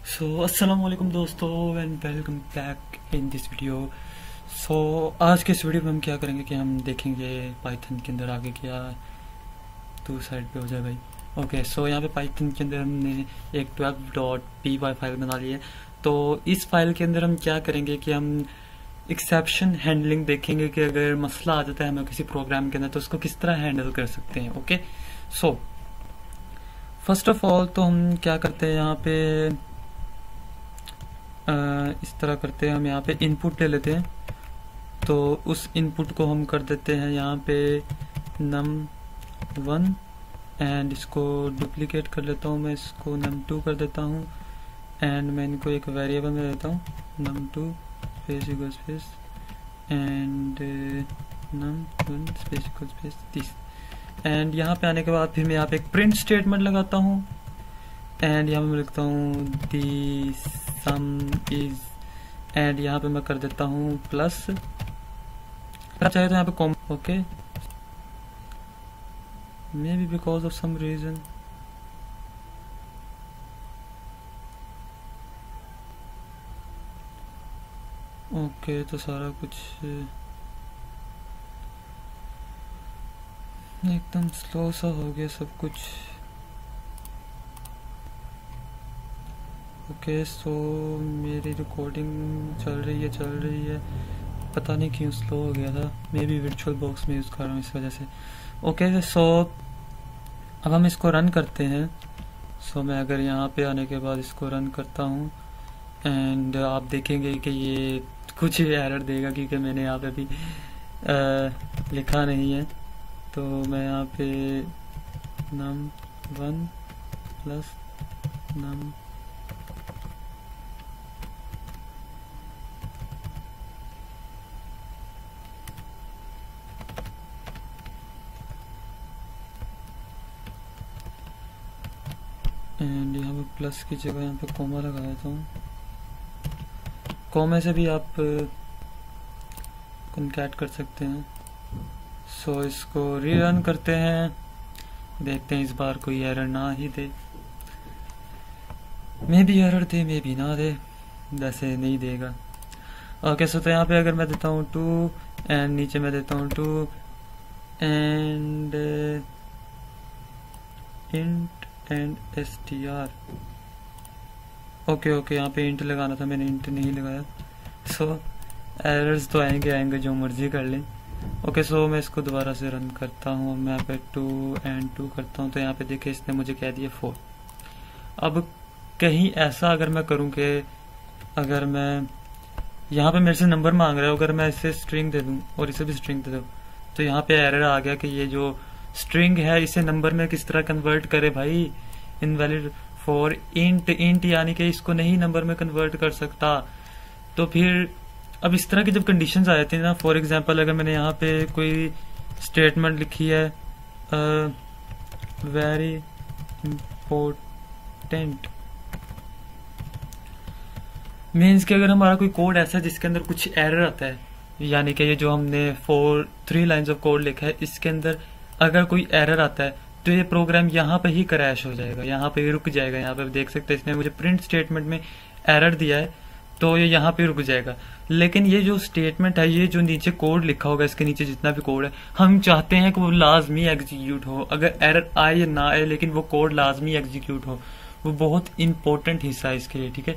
अस्सलाम वालेकुम दोस्तों and welcome back in this video. आज के इस वीडियो में हम क्या करेंगे कि हम देखेंगे पाइथन के अंदर आगे क्या। तू साइड पे हो जाए भाई। ओके, यहाँ पे पाइथन के अंदर हमने एक 12.py फाइल बना ली है। तो इस फाइल के अंदर हम क्या करेंगे कि हम एक्सेप्शन हैंडलिंग देखेंगे कि अगर मसला आ जाता है हमें किसी प्रोग्राम के अंदर तो उसको किस तरह हैंडल कर सकते हैं। ओके, फर्स्ट ऑफ ऑल तो हम क्या करते हैं यहाँ पे इस तरह करते हैं, हम यहाँ पे इनपुट ले लेते हैं। तो उस इनपुट को हम कर देते हैं यहाँ पे num1 एंड इसको डुप्लीकेट कर लेता हूँ, मैं इसको num2 कर देता हूँ एंड मैं इनको एक वेरिएबल में देता हूँ num2 space equal space and num1 space equal space 30। And यहाँ पे आने के बाद फिर मैं यहाँ पे एक प्रिंट स्टेटमेंट लगाता हूँ एंड यहाँ पे मैं लिखता हूँ दी सम इज एंड यहाँ पे मैं कर देता हूँ प्लस, चाहे तो यहाँ पे कॉम। Okay, maybe because of some reason okay, तो सारा कुछ एकदम स्लो सा हो गया सब कुछ। ओके, मेरी रिकॉर्डिंग चल रही है, पता नहीं क्यों स्लो हो गया था, मे बी वर्चुअल बॉक्स में यूज़ कर रहा हूँ इस वजह से। ओके, अब हम इसको रन करते हैं। मैं अगर यहाँ पे आने के बाद इसको रन करता हूँ एंड आप देखेंगे कि ये कुछ एरर देगा क्योंकि मैंने यहाँ पे अभी लिखा नहीं है। तो मैं यहाँ पे num1 प्लस num एंड यहाँ पे प्लस की जगह यहाँ पे कॉमा लगा देता हूँ। कॉमे से भी आप कॉन्कैट कर सकते हैं। इसको रीरन करते हैं, देखते हैं इस बार कोई एरर ना ही दे। मे भी एरर दे मे भी ना दे, वैसे नहीं देगा। ओके, तो यहाँ पे अगर मैं देता हूँ 2 एंड नीचे मैं देता हूँ 2 and int and str। Okay, यहाँ पे इंट लगाना था, मैंने इंट नहीं लगाया। एरर्स तो आएंगे जो मर्जी कर लें। ओके, मैं इसको दोबारा से रन करता हूँ, मैं यहाँ पे 2 एंड 2 करता हूँ। तो यहाँ पे देखिए इसने मुझे कह दिया 4। अब कहीं ऐसा अगर मैं करूँ कि अगर मैं यहाँ पे मेरे से नंबर मांग रहा है, अगर मैं इसे स्ट्रिंग दे दूँ और इसे भी स्ट्रिंग दे दूँ तो यहाँ पे एरर आ गया कि ये जो स्ट्रिंग है इसे नंबर में किस तरह कन्वर्ट करे भाई। इनवैलिड फॉर इंट यानी कि इसको नहीं नंबर में कन्वर्ट कर सकता। तो फिर अब इस तरह की जब कंडीशंस आ जाती है ना, फॉर एग्जांपल अगर मैंने यहाँ पे कोई स्टेटमेंट लिखी है वेरी इम्पोर्टेंट, मीन्स कि अगर हमारा कोई कोड ऐसा है जिसके अंदर कुछ एरर आता है, यानी कि ये जो हमने 3 लाइन्स ऑफ कोड लिखा है इसके अंदर अगर कोई एरर आता है तो ये प्रोग्राम यहाँ पे ही क्रैश हो जाएगा, यहाँ पे रुक जाएगा। यहाँ पे देख सकते हैं इसने मुझे प्रिंट स्टेटमेंट में एरर दिया है तो ये यहाँ पे रुक जाएगा। लेकिन ये जो स्टेटमेंट है, ये जो नीचे कोड लिखा होगा, इसके नीचे जितना भी कोड है, हम चाहते हैं कि वो लाजमी एग्जीक्यूट हो। अगर एरर आए या ना आए लेकिन वो कोड लाजमी एग्जीक्यूट हो, वो बहुत इंपॉर्टेंट हिस्सा है इसके लिए। ठीक है,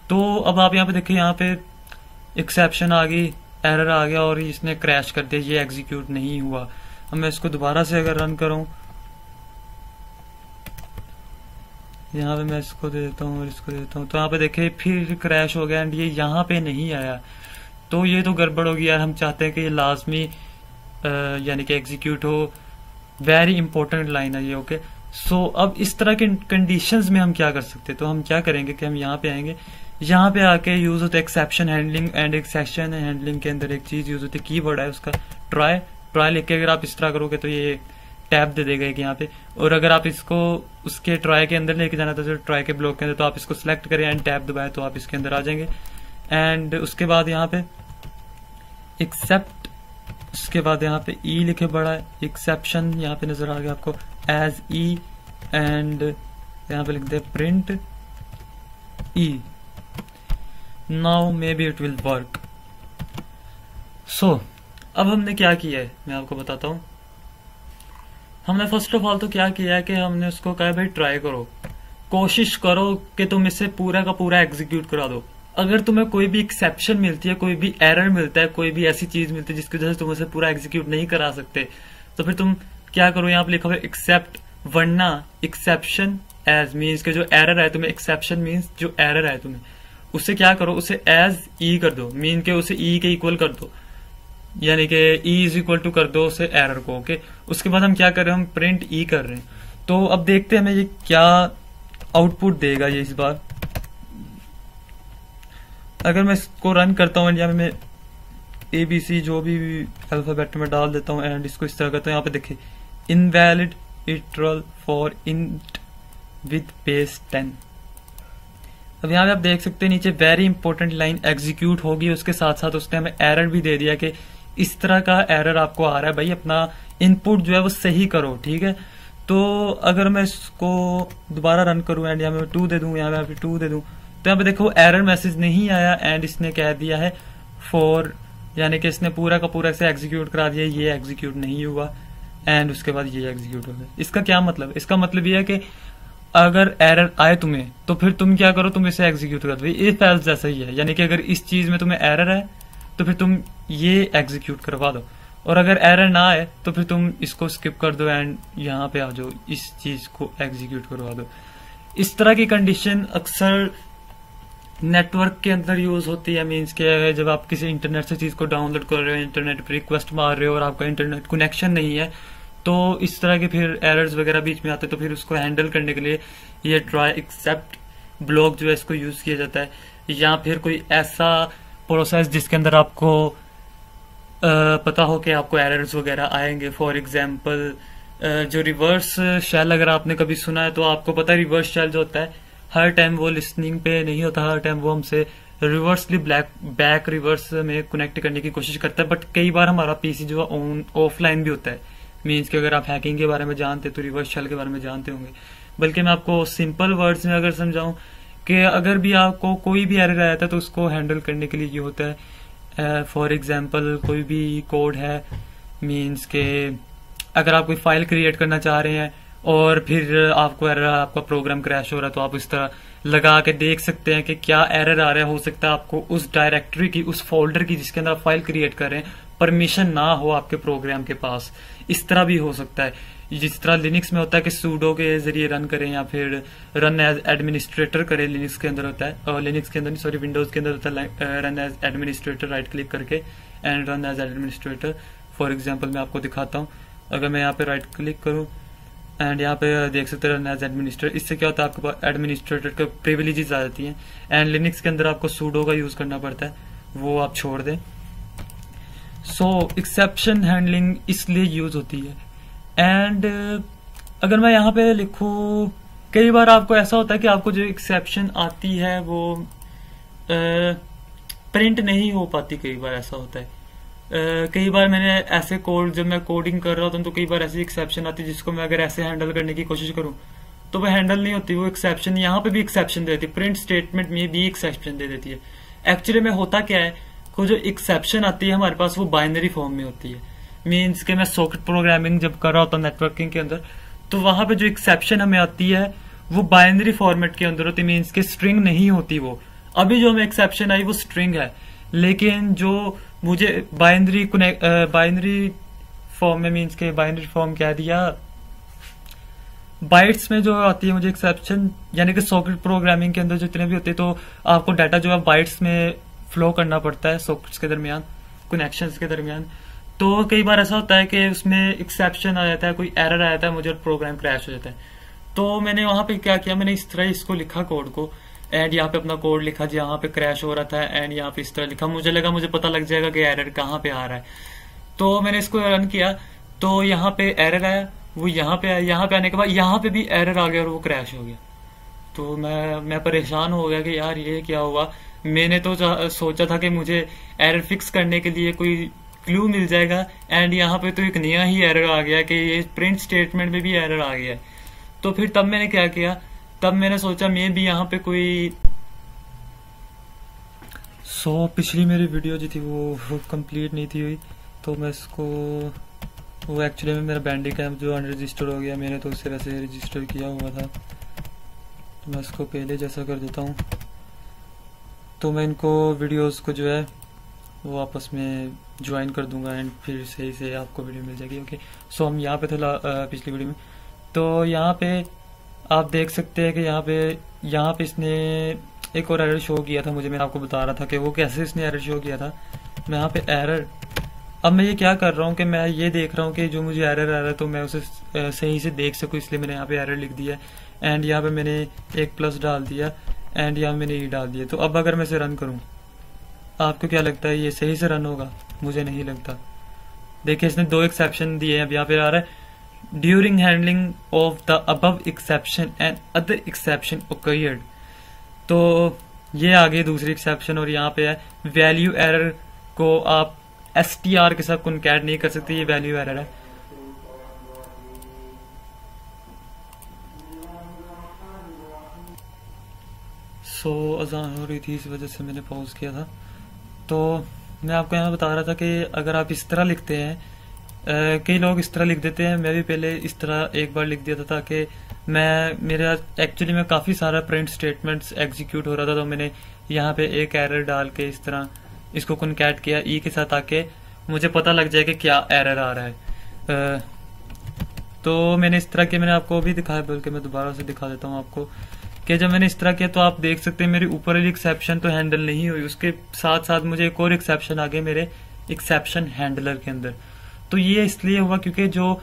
तो अब आप यहाँ पे देखिए, यहाँ पे एक्सेप्शन आ गई, एरर आ गया और इसने क्रैश कर दिया, ये एग्जीक्यूट नहीं हुआ। अब मैं इसको दोबारा से अगर रन करूं, यहाँ पे मैं इसको दे देता हूँ और इसको दे देता हूँ, तो यहाँ पे देखिए फिर क्रैश हो गया एंड ये यहाँ पे नहीं आया। तो ये तो गड़बड़ होगी यार, हम चाहते हैं कि ये लाजमी यानी कि एग्जीक्यूट हो। वेरी इंपॉर्टेंट लाइन है ये। ओके, अब इस तरह के कंडीशंस में हम क्या कर सकते हैं, तो हम क्या करेंगे कि हम यहाँ पे आएंगे, यहाँ पे आके यूज होता है exception handling and exception handling के अंदर एक चीज यूज होती है, कीवर्ड है उसका ट्राई लिख के अगर आप इस तरह करोगे तो ये टैब दे देगा यहाँ पे। और अगर आप इसको उसके ट्राई के अंदर लेके जाना तो ट्राई के ब्लॉक के अंदर, तो आप इसको सिलेक्ट करें एंड टैब दबाएं तो आप इसके अंदर आ जाएंगे। एंड उसके बाद यहाँ पे एक्सेप्ट, उसके बाद यहाँ पे ई लिखे बड़ा है, एक्सेप्शन यहाँ पे नजर आ गया आपको एज ई, एंड यहाँ पे लिख दे print E. Now maybe it will work. So, अब हमने क्या किया है मैं आपको बताता हूँ। हमने फर्स्ट ऑफ ऑल तो क्या किया है कि हमने उसको कहा भाई ट्राई करो, कोशिश करो कि तुम इसे पूरा का पूरा एग्जीक्यूट करा दो। अगर तुम्हें कोई भी एक्सेप्शन मिलती है, कोई भी एरर मिलता है, कोई भी ऐसी चीज मिलती है जिसकी वजह से तुम उसे पूरा एग्जीक्यूट नहीं करा सकते, तो फिर तुम क्या करो, यहाँ पे लिखा हुआ है एक्सेप्ट, वरना एक्सेप्शन एज मीन्स के जो एरर है तुम्हें, एक्सेप्शन मीन्स जो एरर है तुम्हें उसे क्या करो, उसे एज ई कर दो, मीन के उसे ई के इक्वल कर दो, यानी कि ई इज इक्वल टू कर दो उसे एरर को। ओके, उसके बाद हम क्या कर रहे हैं, हम प्रिंट ई कर रहे हैं। तो अब देखते हैं हमें ये क्या आउटपुट देगा ये इस बार। अगर मैं इसको रन करता हूँ, यहाँ मैं ABC जो भी अल्फाबेट में डाल देता हूँ एंड इसको इस तरह करता हूँ, यहाँ पे देखिए invalid literal for int with base 10। अब यहाँ पे आप देख सकते हैं नीचे वेरी इंपॉर्टेंट लाइन एग्जीक्यूट होगी, उसके साथ साथ उसने हमें एरर भी दे दिया कि इस तरह का एरर आपको आ रहा है, भाई अपना इनपुट जो है वो सही करो। ठीक है, तो अगर मैं इसको दोबारा रन करूं एंड यहाँ पे 2 दे दूं, यहाँ पे 2 दे दूं, तो यहाँ पे देखो एरर मैसेज नहीं आया एंड इसने कह दिया है फॉर, यानी कि इसने पूरा का पूरा इसे एग्जीक्यूट करा दिया, ये एग्जीक्यूट नहीं हुआ एंड उसके बाद ये एग्जीक्यूट हो गया। इसका क्या मतलब, इसका मतलब ये है कि अगर एरर आए तुम्हें तो फिर तुम क्या करो, तुम इसे एग्जीक्यूट कर दो। इफ एल्स जैसा ही है, यानी कि अगर इस चीज में तुम्हें एरर है तो फिर तुम ये एग्जीक्यूट करवा दो, और अगर एरर ना आए तो फिर तुम इसको स्किप कर दो एंड यहाँ पे आ जाओ, इस चीज को एग्जीक्यूट करवा दो। इस तरह की कंडीशन अक्सर नेटवर्क के अंदर यूज होती है, मीन्स के जब आप किसी इंटरनेट से चीज को डाउनलोड कर रहे हो, इंटरनेट पर रिक्वेस्ट मार रहे हो और आपका इंटरनेट कनेक्शन नहीं है, तो इस तरह के फिर एरर्स वगैरह बीच में आते हैं, तो फिर उसको हैंडल करने के लिए ये ट्राई एक्सेप्ट ब्लॉक जो है इसको यूज किया जाता है। या फिर कोई ऐसा प्रोसेस जिसके अंदर आपको पता हो कि आपको एरर्स वगैरह आएंगे। फॉर एग्जांपल जो रिवर्स शेल, अगर आपने कभी सुना है तो आपको पता है रिवर्स शेल जो होता है हर टाइम वो लिसनिंग पे नहीं होता, हर टाइम वो हमसे रिवर्सली बैक रिवर्स में कनेक्ट करने की कोशिश करता है। बट कई बार हमारा पीसी जो है ऑफलाइन भी होता है, मीन्स कि अगर आप हैकिंग के बारे में जानते तो रिवर्स शेल के बारे में जानते होंगे। बल्कि मैं आपको सिंपल वर्ड्स में अगर समझाऊं कि अगर भी आपको कोई भी एरर आया था तो उसको हैंडल करने के लिए ये होता है। फॉर एग्जांपल कोई भी कोड है, मीन्स के अगर आप कोई फाइल क्रिएट करना चाह रहे हैं और फिर आपको एरर, आपका प्रोग्राम क्रैश हो रहा है, तो आप इस तरह लगा के देख सकते हैं कि क्या एरर आ रहा है। हो सकता है आपको उस डायरेक्टरी की, उस फोल्डर की जिसके अंदर आप फाइल क्रिएट कर रहे हैं, परमिशन ना हो आपके प्रोग्राम के पास। इस तरह भी हो सकता है, जिस तरह लिनक्स में होता है कि सूडो के जरिए रन करें या फिर रन एज एडमिनिस्ट्रेटर करें, लिनक्स के अंदर होता है, और लिनक्स के अंदर नहीं, सॉरी विंडोज के अंदर होता है run as administrator, right click करके and run as administrator. For example मैं आपको दिखाता हूँ, अगर मैं यहाँ पे राइट क्लिक करूँ एंड यहाँ पे देख सकते हैं रन एज एडमिनिस्ट्रेटर, इससे क्या होता है आपके पास एडमिनिस्ट्रेटर के प्रिविलेजेस आ जाती हैं। एंड लिनक्स के अंदर आपको सूडो का यूज करना पड़ता है, वो आप छोड़ दें। सो एक्सेप्शन हैंडलिंग इसलिए यूज होती है। एंड अगर मैं यहाँ पे लिखूं, कई बार आपको ऐसा होता है कि आपको जो एक्सेप्शन आती है वो प्रिंट नहीं हो पाती, कई बार ऐसा होता है। कई बार मैंने ऐसे कोड, जब मैं कोडिंग कर रहा होता हूँ तो कई बार ऐसी एक्सेप्शन आती है जिसको मैं अगर ऐसे हैंडल करने की कोशिश करूँ तो वो हैंडल नहीं होती, वो एक्सेप्शन यहाँ पे भी एक्सेप्शन दे देती है, प्रिंट स्टेटमेंट में भी एक्सेप्शन दे देती है। एक्चुअली में होता क्या है, को जो एक्सेप्शन आती है हमारे पास वो बाइनरी फॉर्म में होती है। मीन्स के मैं सॉकेट प्रोग्रामिंग जब कर रहा होता हूँ नेटवर्किंग के अंदर, तो वहां पे जो एक्सेप्शन हमें आती है वो बाइनरी फॉर्मेट के अंदर होती है, मीन्स के स्ट्रिंग नहीं होती वो। अभी जो हमें एक्सेप्शन आई वो स्ट्रिंग है, लेकिन जो मुझे बाइनरी फॉर्म में, मीन्स के बाइनरी फॉर्म क्या दिया, बाइट्स में जो आती है मुझे एक्सेप्शन, यानी कि सॉकेट प्रोग्रामिंग के अंदर जितने भी होते हैं तो आपको डाटा जो है बाइट्स में फ्लो करना पड़ता है सॉकेट्स के दरमियान, कनेक्शंस के दरमियान। तो कई बार ऐसा होता है कि उसमें एक्सेप्शन आ जाता है, कोई एरर आ जाता है मुझे, प्रोग्राम क्रैश हो जाता है। तो मैंने वहां पे क्या किया, मैंने इस तरह इसको लिखा कोड को, एंड यहाँ पे अपना कोड लिखा जहाँ पे क्रैश हो रहा था, एंड यहाँ पे इस तरह लिखा, मुझे लगा मुझे पता लग जाएगा कि एरर कहाँ पे आ रहा है। तो मैंने इसको रन किया तो यहाँ पे एरर आया, वो यहाँ पे आया, यहाँ पे आने के बाद यहाँ पे भी एरर आ गया और वो क्रैश हो गया। तो मैं परेशान हो गया कि यार ये क्या हुआ। मैंने तो सोचा था कि मुझे एरर फिक्स करने के लिए कोई क्लू मिल जाएगा, एंड यहाँ पे तो एक नया ही एरर आ गया कि ये प्रिंट स्टेटमेंट में भी एरर आ गया है। तो फिर तब मैंने क्या किया, तब मैंने सोचा मैं भी यहाँ पे कोई पिछली मेरी वीडियो जो थी वो कंप्लीट नहीं थी हुई, तो मैं इसको, वो एक्चुअली में मेरा बैंडी कैंप जो अनरजिस्टर हो गया, मैंने तो उससे वैसे रजिस्टर किया हुआ था, तो मैं इसको पहले जैसा कर देता हूँ। तो मैं इनको वीडियोस को जो है वो आपस में ज्वाइन कर दूंगा एंड फिर सही से आपको वीडियो मिल जाएगी। ओके, सो हम यहाँ पे थे पिछली वीडियो में। तो यहाँ पे आप देख सकते हैं कि यहाँ पे इसने एक और एरर शो किया था मुझे। मैं आपको बता रहा था कि वो कैसे इसने एरर शो किया था। मैं यहाँ पे एरर, अब मैं ये क्या कर रहा हूँ कि मैं ये देख रहा हूँ कि जो मुझे एरर आ रहा है तो मैं उसे सही से देख सकूँ, इसलिए मैंने यहाँ पे एरर लिख दिया एंड यहाँ पे मैंने एक प्लस डाल दिया एंड यहाँ मैंने ई डाल दिया। तो अब अगर मैं इसे रन करूँ, आपको क्या लगता है ये सही से रन होगा? मुझे नहीं लगता। देखिए इसने 2 एक्सेप्शन दिए हैं। अब यहाँ पे आ रहा है during handling of the above exception and other exception occurred. तो ये आ गई दूसरी एक्सेप्शन, और यहाँ पे है वैल्यू एरर को आप str के साथ कॉन्कैट नहीं कर सकते, ये वैल्यू एरर है। अजान हो रही थी, इस वजह से मैंने पॉज किया था। तो मैं आपको यहाँ बता रहा था कि अगर आप इस तरह लिखते हैं, कई लोग इस तरह लिख देते हैं, मैं भी पहले इस तरह एक बार लिख दिया था ताकि मेरा एक्चुअली में काफी सारा प्रिंट स्टेटमेंट्स एग्जीक्यूट हो रहा था, तो मैंने यहाँ पे एक एरर डाल के इस तरह इसको कॉन्कैट किया ई के साथ ताकि मुझे पता लग जाए कि क्या एरर आ रहा है। तो मैंने इस तरह के, मैंने आपको अभी दिखाया, बल्कि मैं दोबारा से दिखा देता हूँ आपको कि जब मैंने इस तरह किया तो आप देख सकते हैं मेरी ऊपर वाली एक्सेप्शन तो हैंडल नहीं हुई, उसके साथ साथ मुझे एक और एक्सेप्शन आ गया मेरे एक्सेप्शन हैंडलर के अंदर। तो ये इसलिए हुआ क्योंकि जो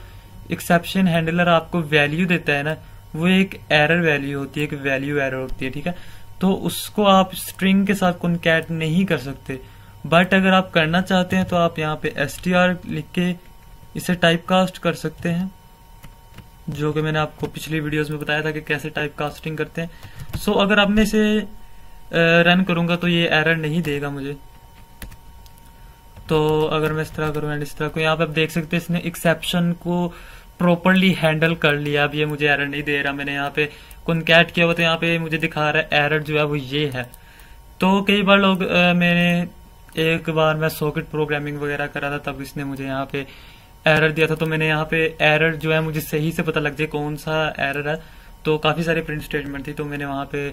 एक्सेप्शन हैंडलर आपको वैल्यू देता है ना, वो एक एरर वैल्यू होती है, एक वैल्यू एरर होती है, ठीक है। तो उसको आप स्ट्रिंग के साथ कॉन्कैट नहीं कर सकते, बट अगर आप करना चाहते हैं तो आप यहाँ पे str लिख के इसे टाइप कास्ट कर सकते हैं, जो कि मैंने आपको पिछली वीडियोस में बताया था कि कैसे टाइप कास्टिंग करते हैं। सो अगर अब मैं इसे रन करूंगा तो ये एरर नहीं देगा मुझे। तो अगर मैं इस तरह करूँ एंड इस तरह को, यहाँ पे आप देख सकते हैं इसने एक्सेप्शन को प्रॉपरली हैंडल कर लिया। अब ये मुझे एरर नहीं दे रहा, मैंने यहाँ पे कॉन्कैट किया हुआ तो यहाँ पे मुझे दिखा रहा है एरर जो है वो ये है। तो कई बार लोग मैंने एक बार मैं सॉकेट प्रोग्रामिंग वगैरह करा था, तब इसने मुझे यहाँ पे एरर दिया था। तो मैंने यहाँ पे एरर जो है मुझे सही से पता लग जाए कौन सा एरर है, तो काफी सारे प्रिंट स्टेटमेंट थी, तो मैंने वहां पे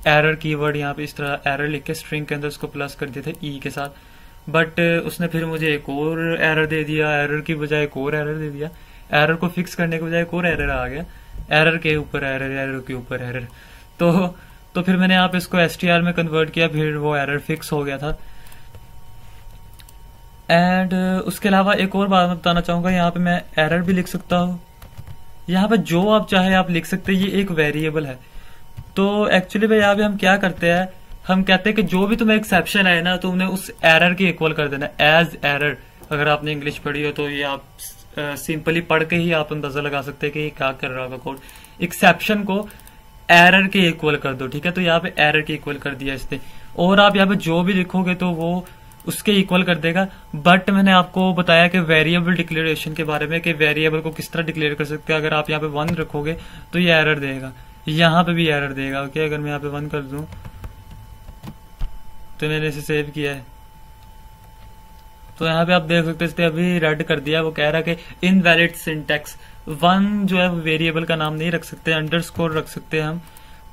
एरर कीवर्ड यहाँ पे इस तरह एरर लिख के स्ट्रिंग के अंदर उसको प्लस कर दिए थे ई के साथ। बट उसने फिर मुझे एक और एरर दे दिया, एरर की बजाय एक और एरर दे दिया, एरर को फिक्स करने के बजाय एक और एरर आ गया, एरर के ऊपर एरर, एरर के ऊपर एरर। तो फिर मैंने यहाँ पे इसको str में कन्वर्ट किया, फिर वो एरर फिक्स हो गया था। एंड उसके अलावा एक और बात मैं बताना चाहूंगा, यहाँ पे मैं एरर भी लिख सकता हूँ, यहाँ पे जो आप चाहे आप लिख सकते हैं, ये एक वेरिएबल है। तो एक्चुअली भाई यहाँ पे हम क्या करते हैं, हम कहते हैं कि जो भी तुम्हें एक्सेप्शन है ना, तो उन्हें उस एरर के इक्वल कर देना, एज एरर। अगर आपने इंग्लिश पढ़ी हो तो ये आप सिंपली पढ़ के ही आप अंदाजा लगा सकते हैं कि ये क्या कर रहा होगा कोड। एक्सेप्शन को एरर के इक्वल कर दो, ठीक है। तो यहाँ पे एरर के इक्वल कर दिया इसने, और आप यहाँ पे जो भी लिखोगे तो वो उसके इक्वल कर देगा। बट मैंने आपको बताया कि वेरिएबल डिक्लेरेशन के बारे में, कि वेरिएबल को किस तरह डिक्लेयर कर सकते हैं। अगर आप यहाँ पे 1 रखोगे तो ये एरर देगा, यहाँ पे भी एरर देगा। ओके, अगर मैं यहाँ पे 1 कर दूं तो मैंने इसे सेव किया है, तो यहाँ पे आप देख सकते हैं इसने अभी रेड कर दिया, वो कह रहा है कि इनवैलिड सिंटैक्स। 1 जो है वेरिएबल का नाम नहीं रख सकते, अंडरस्कोर रख सकते हैं हम।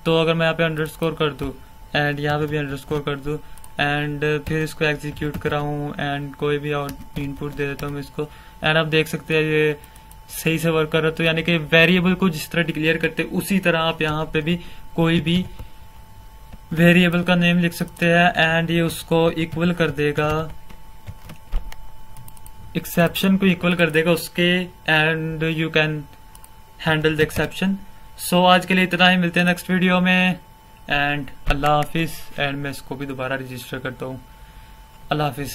तो अगर मैं यहाँ पे अंडरस्कोर कर दूं एंड यहाँ पे भी अंडरस्कोर कर दूं एंड फिर इसको एग्जीक्यूट कराऊं एंड कोई भी इनपुट दे देता हूँ मैं इसको, एंड आप देख सकते हैं ये सही से वर्क कर रहा है। तो यानी कि वेरिएबल को जिस तरह डिक्लेयर करते हैं उसी तरह आप यहाँ पे भी कोई भी वेरिएबल का नेम लिख सकते हैं एंड ये उसको इक्वल कर देगा, एक्सेप्शन को इक्वल कर देगा उसके, and you can handle the exception. So आज के लिए इतना ही, मिलते हैं नेक्स्ट वीडियो में एंड अल्लाह हाफिज। एंड मैं इसको भी दोबारा रजिस्टर करता हूँ। अल्लाह हाफिज।